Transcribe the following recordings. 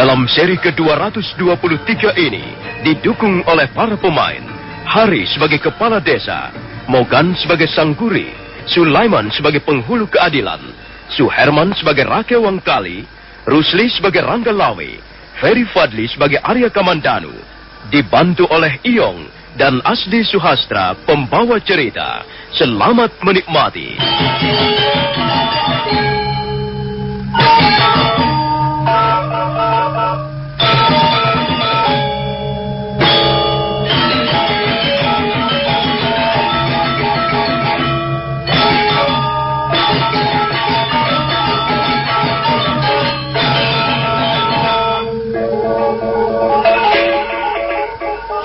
Dalam seri ke-223 ini, didukung oleh para pemain, Hari sebagai kepala desa, Mogan sebagai Sangguri, Sulaiman sebagai penghulu keadilan, Suherman sebagai Rake Wangkali, Rusli sebagai Rangga Lawe, Ferry Fadli sebagai Arya Kamandanu, dibantu oleh Iyong dan Asdi Suhastra, pembawa cerita. Selamat menikmati.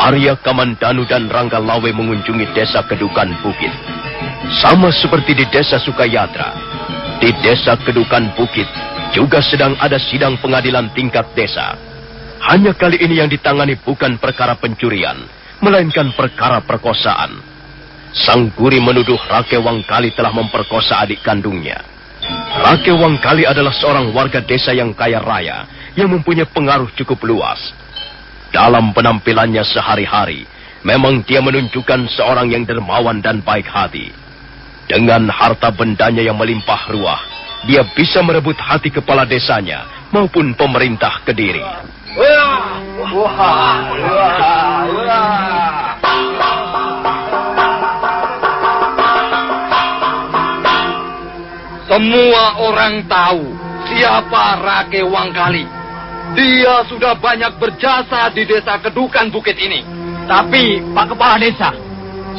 Arya Kamandanu dan Rangga Lawe mengunjungi desa Kedukan Bukit. Sama seperti di desa Sukayatra, di desa Kedukan Bukit juga sedang ada sidang pengadilan tingkat desa. Hanya kali ini yang ditangani bukan perkara pencurian, melainkan perkara perkosaan. Sangguri menuduh Rake Wangkali telah memperkosa adik kandungnya. Rake Wangkali adalah seorang warga desa yang kaya raya, yang mempunyai pengaruh cukup luas. Dalam penampilannya sehari-hari, memang dia menunjukkan seorang yang dermawan dan baik hati. Dengan harta bendanya yang melimpah ruah, dia bisa merebut hati kepala desanya maupun pemerintah Kediri. Semua orang tahu siapa Rake Wangkali. Dia sudah banyak berjasa di desa Kedukan Bukit ini. Tapi, Pak Kepala Desa,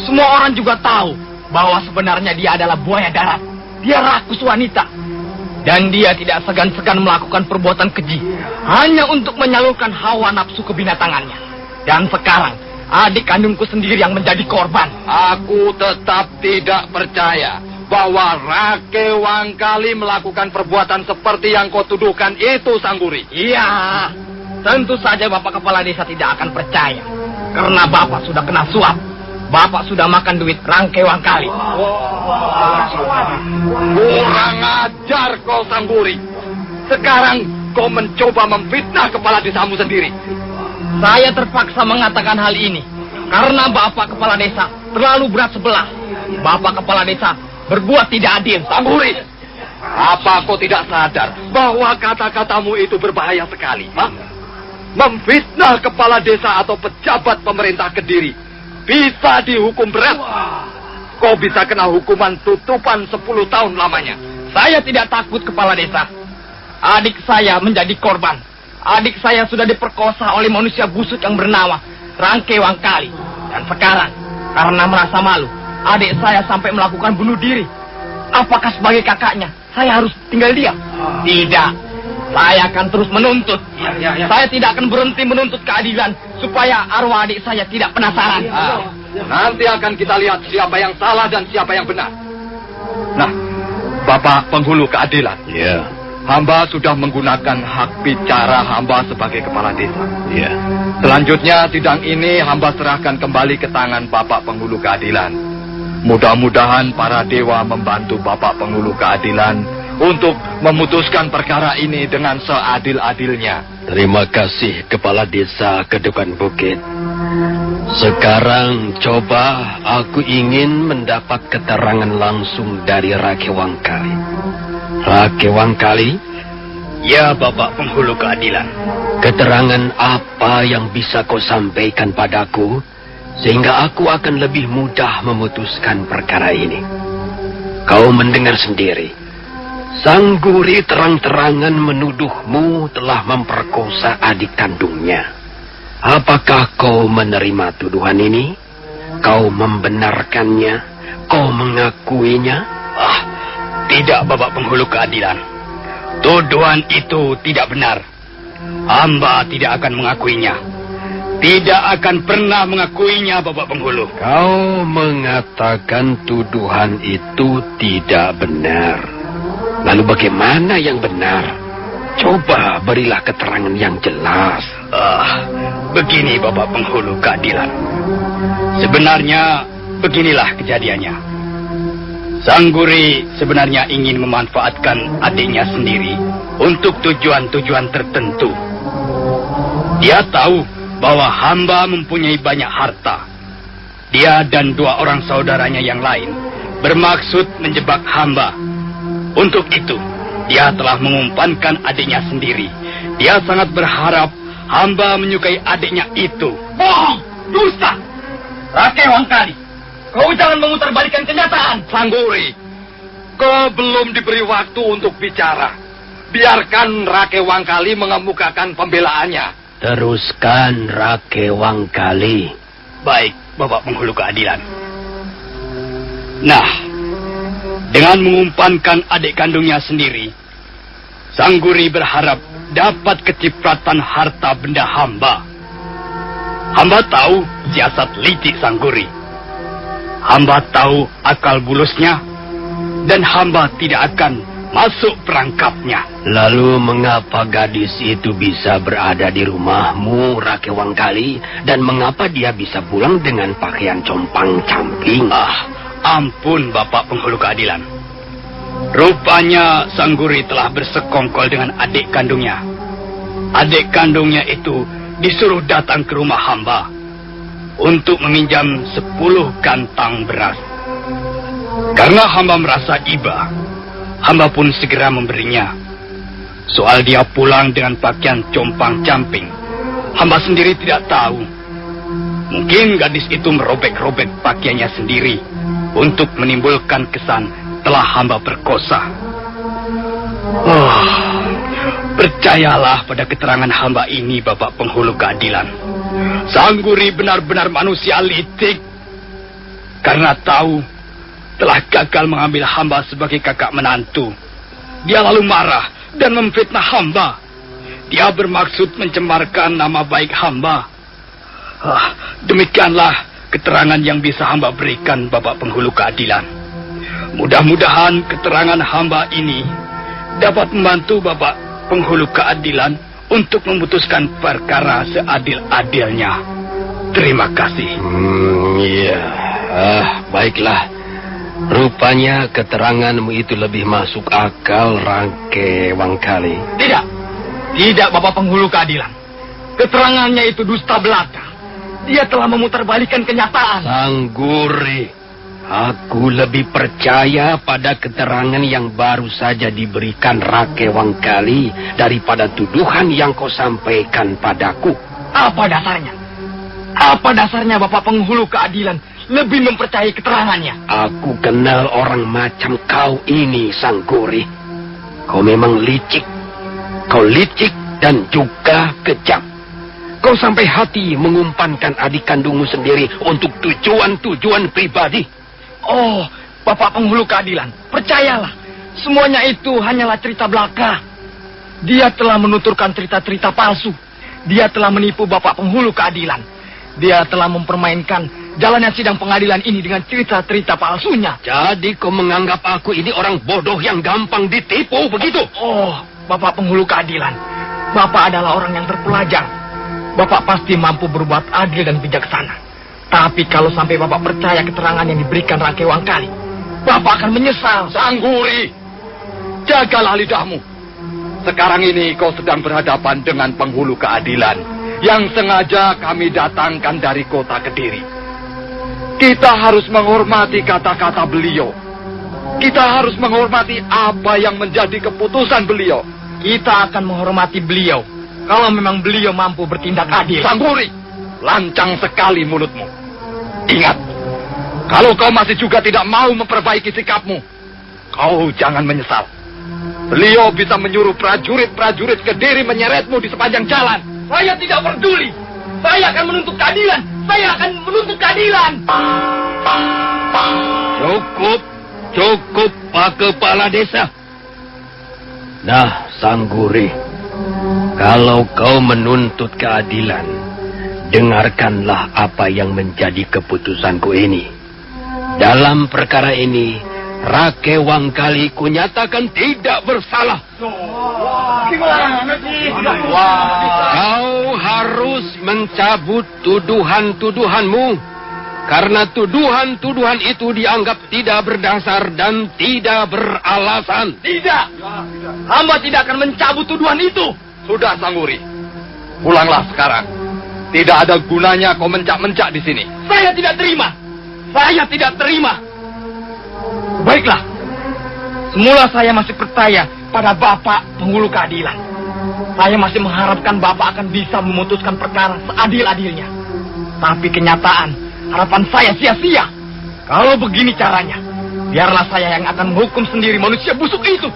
semua orang juga tahu bahwa sebenarnya dia adalah buaya darat. Dia rakus wanita. Dan dia tidak segan-segan melakukan perbuatan keji hanya untuk menyalurkan hawa nafsu kebinatangannya. Dan sekarang, adik kandungku sendiri yang menjadi korban. Aku tetap tidak percaya bahwa Rake Wangkali melakukan perbuatan seperti yang kau tuduhkan itu, Sangguri. Iya, tentu saja Bapak Kepala Desa tidak akan percaya. Karena Bapak sudah kena suap. Bapak sudah makan duit Rake Wangkali. Kurang ajar kau, Sangguri. Sekarang kau mencoba memfitnah kepala desamu sendiri. Saya terpaksa mengatakan hal ini karena Bapak Kepala Desa terlalu berat sebelah. Bapak Kepala Desa berbuat tidak adil. Sangguri, apa kau tidak sadar bahwa kata-katamu itu berbahaya sekali? Memfitnah kepala desa atau pejabat pemerintah Kediri bisa dihukum berat. Kau bisa kena hukuman tutupan 10 tahun lamanya. Saya tidak takut, Kepala Desa. Adik saya menjadi korban. Adik saya sudah diperkosa oleh manusia busuk yang bernama Rake Wangkali. Dan sekarang, karena merasa malu, adik saya sampai melakukan bunuh diri. Apakah sebagai kakaknya saya harus tinggal diam? Tidak. Saya akan terus menuntut. Saya tidak akan berhenti menuntut keadilan supaya arwah adik saya tidak penasaran. Nanti akan kita lihat siapa yang salah dan siapa yang benar. Nah, Bapak Penghulu Keadilan. Ya. Hamba sudah menggunakan hak bicara hamba sebagai kepala desa. Ya. Selanjutnya sidang ini hamba serahkan kembali ke tangan Bapak Penghulu Keadilan. Mudah-mudahan para dewa membantu Bapak Penghulu Keadilan untuk memutuskan perkara ini dengan seadil-adilnya. Terima kasih Kepala Desa Kedukan Bukit. Sekarang coba aku ingin mendapat keterangan langsung dari Rake Wangkali. Rake Wangkali? Ya, Bapak Penghulu Keadilan. Keterangan apa yang bisa kau sampaikan padaku sehingga aku akan lebih mudah memutuskan perkara ini? Kau mendengar sendiri. Sangguri terang-terangan menuduhmu telah memperkosa adik kandungnya. Apakah kau menerima tuduhan ini? Kau membenarkannya? Kau mengakuinya? Tidak, Bapak Penghulu Keadilan. Tuduhan itu tidak benar. Hamba tidak akan mengakuinya. Tidak akan pernah mengakuinya, Bapak Penghulu. Kau mengatakan tuduhan itu tidak benar. Lalu bagaimana yang benar? Coba berilah keterangan yang jelas. Begini Bapak Penghulu Keadilan. Sebenarnya beginilah kejadiannya. Sangguri sebenarnya ingin memanfaatkan adiknya sendiri untuk tujuan-tujuan tertentu. Dia tahu bahwa hamba mempunyai banyak harta. Dia dan 2 orang saudaranya yang lain bermaksud menjebak hamba. Untuk itu, dia telah mengumpankan adiknya sendiri. Dia sangat berharap hamba menyukai adiknya itu. Bohong! Dusta! Rakai Wangkali, kau jangan memutarbalikkan kenyataan. Sangguri, kau belum diberi waktu untuk bicara. Biarkan Rakai Wangkali mengemukakan pembelaannya. Teruskan, Rakai Wangkali. Baik, Bapak Penghulu Keadilan. Nah, dengan mengumpankan adik kandungnya sendiri, Sangguri berharap dapat kecipratan harta benda hamba. Hamba tahu siasat licik Sangguri. Hamba tahu akal bulusnya, dan hamba tidak akan masuk perangkapnya. Lalu mengapa gadis itu bisa berada di rumahmu, Rakai Wangkali? Dan mengapa dia bisa pulang dengan pakaian compang-camping? Ampun Bapak Penghulu Keadilan. Rupanya Sangguri telah bersekongkol dengan adik kandungnya. Adik kandungnya itu disuruh datang ke rumah hamba untuk meminjam 10 kantang beras. Karena hamba merasa iba, hamba pun segera memberinya. Soal dia pulang dengan pakaian compang-camping, hamba sendiri tidak tahu. Mungkin gadis itu merobek-robek pakaiannya sendiri untuk menimbulkan kesan telah hamba perkosa. Percayalah pada keterangan hamba ini, Bapak Penghulu Keadilan. Sangguri benar-benar manusia licik. Karena tahu telah gagal mengambil hamba sebagai kakak menantu, dia lalu marah dan memfitnah hamba. Dia bermaksud mencemarkan nama baik hamba. Demikianlah keterangan yang bisa hamba berikan, Bapak Penghulu Keadilan. Mudah-mudahan keterangan hamba ini dapat membantu Bapak Penghulu Keadilan untuk memutuskan perkara seadil-adilnya. Terima kasih. Iya. Baiklah. Rupanya keteranganmu itu lebih masuk akal, Rakai Wangkali. Tidak Bapak Penghulu Keadilan. Keterangannya itu dusta belaka. Dia telah memutarbalikkan kenyataan. Sangguri, aku lebih percaya pada keterangan yang baru saja diberikan Rakai Wangkali daripada tuduhan yang kau sampaikan padaku. Apa dasarnya? Apa dasarnya Bapak Penghulu Keadilan lebih mempercayai keterangannya? Aku kenal orang macam kau ini, Sangguri. Kau memang licik. Kau licik dan juga kejam. Kau sampai hati mengumpankan adik kandungmu sendiri untuk tujuan-tujuan pribadi. Oh, Bapak Penghulu Keadilan, percayalah. Semuanya itu hanyalah cerita belaka. Dia telah menuturkan cerita-cerita palsu. Dia telah menipu Bapak Penghulu Keadilan. Dia telah mempermainkan jalannya sidang pengadilan ini dengan cerita-cerita palsunya. Jadi kau menganggap aku ini orang bodoh yang gampang ditipu, begitu? Oh, Bapak Penghulu Keadilan, Bapak adalah orang yang terpelajar. Bapak pasti mampu berbuat adil dan bijaksana. Tapi kalau sampai Bapak percaya keterangan yang diberikan Rakai Wangkali, Bapak akan menyesal. Sangguri, jagalah lidahmu. Sekarang ini kau sedang berhadapan dengan penghulu keadilan yang sengaja kami datangkan dari kota Kediri. Kita harus menghormati kata-kata beliau. Kita harus menghormati apa yang menjadi keputusan beliau. Kita akan menghormati beliau kalau memang beliau mampu bertindak adil. Sangguri, lancang sekali mulutmu. Ingat, kalau kau masih juga tidak mau memperbaiki sikapmu, kau jangan menyesal. Beliau bisa menyuruh prajurit-prajurit Kediri menyeretmu di sepanjang jalan. Saya tidak peduli. Saya akan menuntut keadilan. Saya akan menuntut keadilan. Cukup, Pak Kepala Desa. Nah, Sangguri, kalau kau menuntut keadilan, dengarkanlah apa yang menjadi keputusanku ini. Dalam perkara ini, Rakai Wangkali kunyatakan tidak bersalah. Gimana sih? Kau harus mencabut tuduhan-tuduhanmu. Karena tuduhan-tuduhan itu dianggap tidak berdasar dan tidak beralasan. Tidak. Hamba tidak akan mencabut tuduhan itu. Sudah, Sangguri. Pulanglah sekarang. Tidak ada gunanya kau mencak-mencak di sini. Saya tidak terima. Saya tidak terima. Baiklah. Semula saya masih percaya pada Bapak penghulu keadilan. Saya masih mengharapkan Bapak akan bisa memutuskan perkara seadil-adilnya. Tapi kenyataan, harapan saya sia-sia. Kalau begini caranya, biarlah saya yang akan menghukum sendiri manusia busuk itu.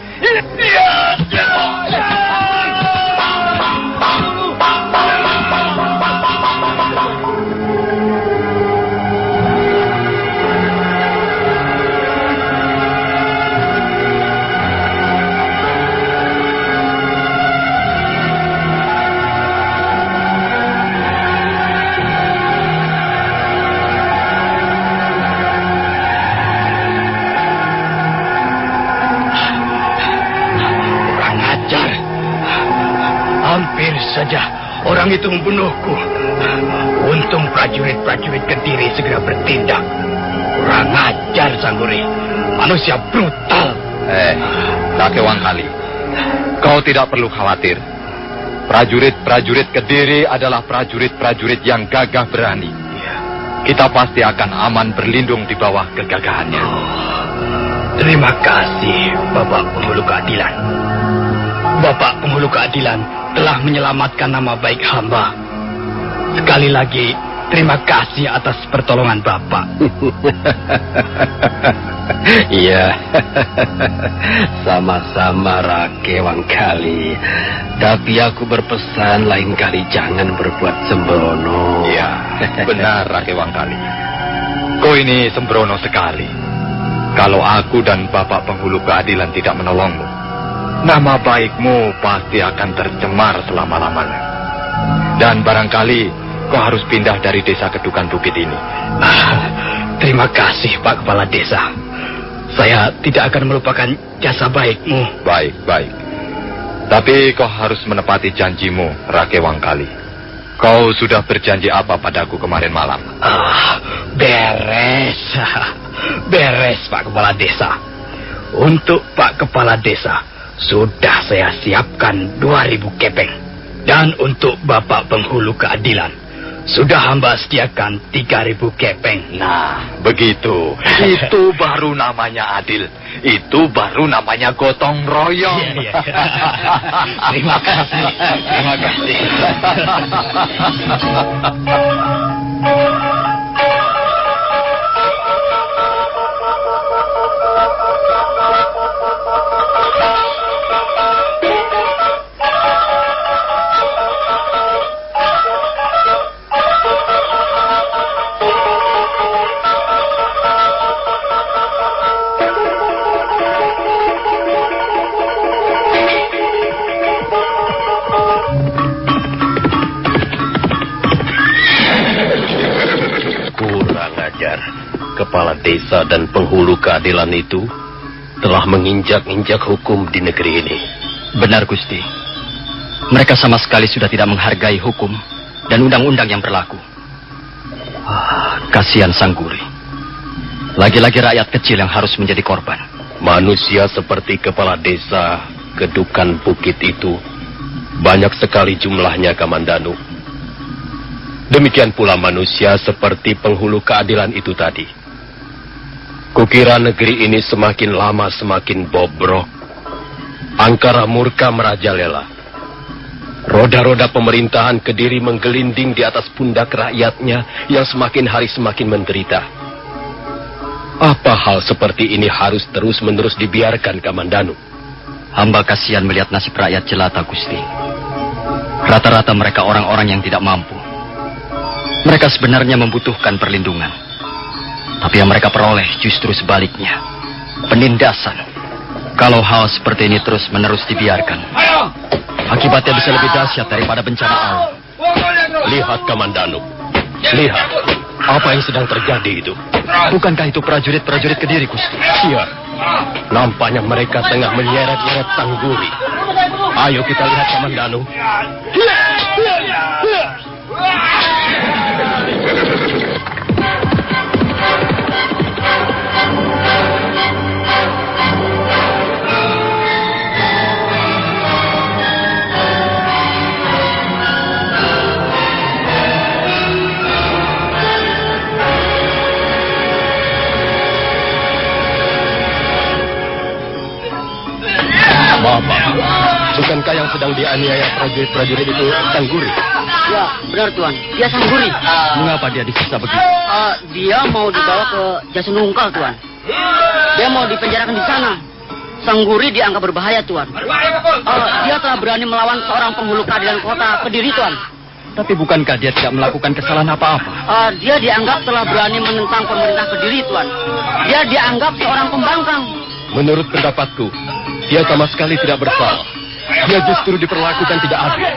Hampir saja orang itu membunuhku. Untung prajurit-prajurit Kediri segera bertindak. Kurang ajar, Sangguri. Manusia brutal. Kakek Wangkali, kau tidak perlu khawatir. Prajurit-prajurit Kediri adalah prajurit-prajurit yang gagah berani. Kita pasti akan aman berlindung di bawah kegagahannya. Terima kasih, Bapak Penghulu Keadilan. Bapak Penghulu Keadilan telah menyelamatkan nama baik hamba. Sekali lagi, terima kasih atas pertolongan Bapak. Iya, sama-sama Rake Wangkali. Tapi aku berpesan lain kali jangan berbuat sembrono. Iya, benar Rake Wangkali. Kau ini sembrono sekali. Kalau aku dan Bapak Penghulu Keadilan tidak menolongmu, nama baikmu pasti akan tercemar selama-lamanya. Dan barangkali kau harus pindah dari desa Kedukan Bukit ini. Terima kasih, Pak Kepala Desa. Saya tidak akan melupakan jasa baikmu. Baik. Tapi kau harus menepati janjimu, Rake Wangkali. Kau sudah berjanji apa padaku kemarin malam? Beres. Beres, Pak Kepala Desa. Untuk Pak Kepala Desa, sudah saya siapkan 2.000 kepeng. Dan untuk Bapak Penghulu Keadilan, sudah hamba sediakan 3.000 kepeng. Nah, begitu. Itu baru namanya adil. Itu baru namanya gotong royong. Iya. Terima kasih. Terima kasih. Kepala desa dan penghulu keadilan itu telah menginjak-injak hukum di negeri ini. Benar, Gusti. Mereka sama sekali sudah tidak menghargai hukum dan undang-undang yang berlaku. Kasihan Sangguri. Lagi-lagi rakyat kecil yang harus menjadi korban. Manusia seperti kepala desa Kedukan Bukit itu banyak sekali jumlahnya, Kamandanu. Demikian pula manusia seperti penghulu keadilan itu tadi. Kukira negeri ini semakin lama semakin bobrok. Angkara murka merajalela. Roda-roda pemerintahan Kediri menggelinding di atas pundak rakyatnya yang semakin hari semakin menderita. Apa hal seperti ini harus terus-menerus dibiarkan, Kamandanu? Hamba kasihan melihat nasib rakyat jelata, Gusti. Rata-rata mereka orang-orang yang tidak mampu. Mereka sebenarnya membutuhkan perlindungan. Tapi yang mereka peroleh justru sebaliknya. Penindasan. Kalau hal seperti ini terus-menerus dibiarkan, akibatnya bisa lebih dahsyat daripada bencana alam. Lihat, Kamandanu. Lihat. Apa yang sedang terjadi itu? Bukankah itu prajurit-prajurit Kediri, Gusti? Iya. Nampaknya mereka tengah menyeret-nyeret Sangguri. Ayo kita lihat, Kamandanu. Bapak, bukankah yang sedang dianiaya prajurit-prajurit itu Sangguri? Ya, benar Tuan. Dia Sangguri. Mengapa dia disiksa begitu? Dia mau dibawa ke Jasunungkal, Tuan. Dia mau dipenjarakan di sana. Sangguri dianggap berbahaya, Tuan. Dia telah berani melawan seorang penghulu keadilan kota Kediri, Tuan. Tapi bukankah dia tidak melakukan kesalahan apa-apa? Dia dianggap telah berani menentang pemerintah Kediri, Tuan. Dia dianggap seorang pembangkang. Menurut pendapatku, dia sama sekali tidak bersalah. Dia justru diperlakukan tidak adil.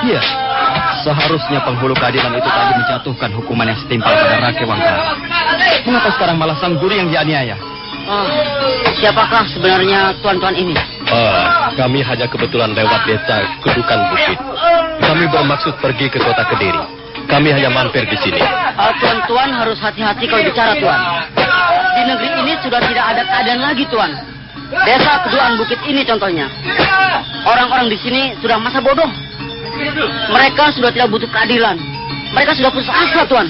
Iya, seharusnya penghulu keadilan itu tadi menjatuhkan hukuman yang setimpal pada Rake Wangkali. Mengapa sekarang malah Sangguri yang dianiaya? Siapakah sebenarnya tuan-tuan ini? Kami hanya kebetulan lewat desa Kedukan Bukit. Kami bermaksud pergi ke kota Kediri. Kami hanya mampir di sini. Tuan-tuan harus hati-hati kalau bicara, Tuan. Di negeri ini sudah tidak ada keadaan lagi, Tuan. Desa Kedukan Bukit ini contohnya. Orang-orang di sini sudah masa bodoh. Mereka sudah tidak butuh keadilan. Mereka sudah putus asa, Tuan.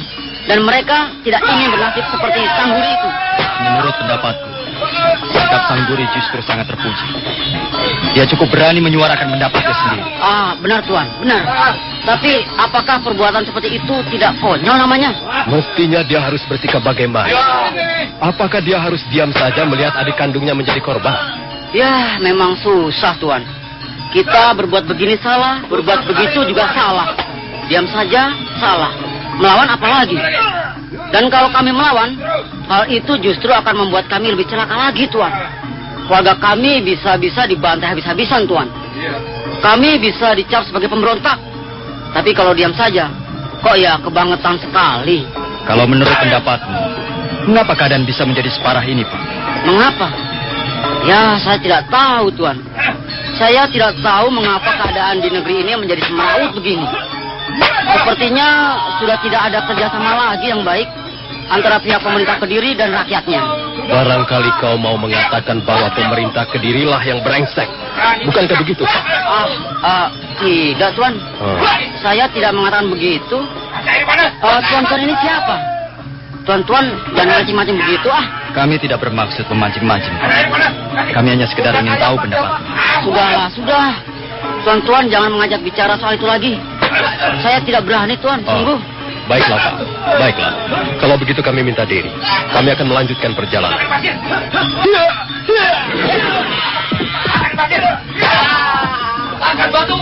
Dan mereka tidak ingin bernasib seperti Sangguri itu. Menurut pendapatku, sikap Sangguri justru sangat terpuji. Dia cukup berani menyuarakan pendapatnya sendiri. Benar Tuan, benar. Tapi apakah perbuatan seperti itu tidak konyol namanya? Mestinya dia harus bersikap bagaimana? Apakah dia harus diam saja melihat adik kandungnya menjadi korban? Ya, memang susah Tuan. Kita berbuat begini salah, berbuat begitu juga salah. Diam saja, salah. Melawan apalagi? Dan kalau kami melawan, hal itu justru akan membuat kami lebih celaka lagi, Tuan. Keluarga kami bisa-bisa dibantai habis-habisan, Tuan. Kami bisa dicap sebagai pemberontak. Tapi kalau diam saja, kok ya kebangetan sekali. Kalau menurut pendapatmu, mengapa keadaan bisa menjadi separah ini, Pak? Mengapa? Ya, saya tidak tahu, Tuan. Saya tidak tahu mengapa keadaan di negeri ini menjadi semeraut begini. Sepertinya sudah tidak ada kerjasama lagi yang baik antara pihak pemerintah Kediri dan rakyatnya. Barangkali kau mau mengatakan bahwa pemerintah Kedirilah yang brengsek. Bukankah begitu, Pak? Tidak, Tuan. Saya tidak mengatakan begitu. Tuan-tuan ini siapa? Tuan-tuan jangan macam-macam begitu, Kami tidak bermaksud memancing-mancing. Kami hanya sekedar ingin tahu pendapat. Sudah. Tuan-tuan jangan mengajak bicara soal itu lagi. Saya tidak berani, Tuan, sungguh. Baiklah, Pak. Baiklah. Kalau begitu kami minta diri. Kami akan melanjutkan perjalanan. Angkat batu.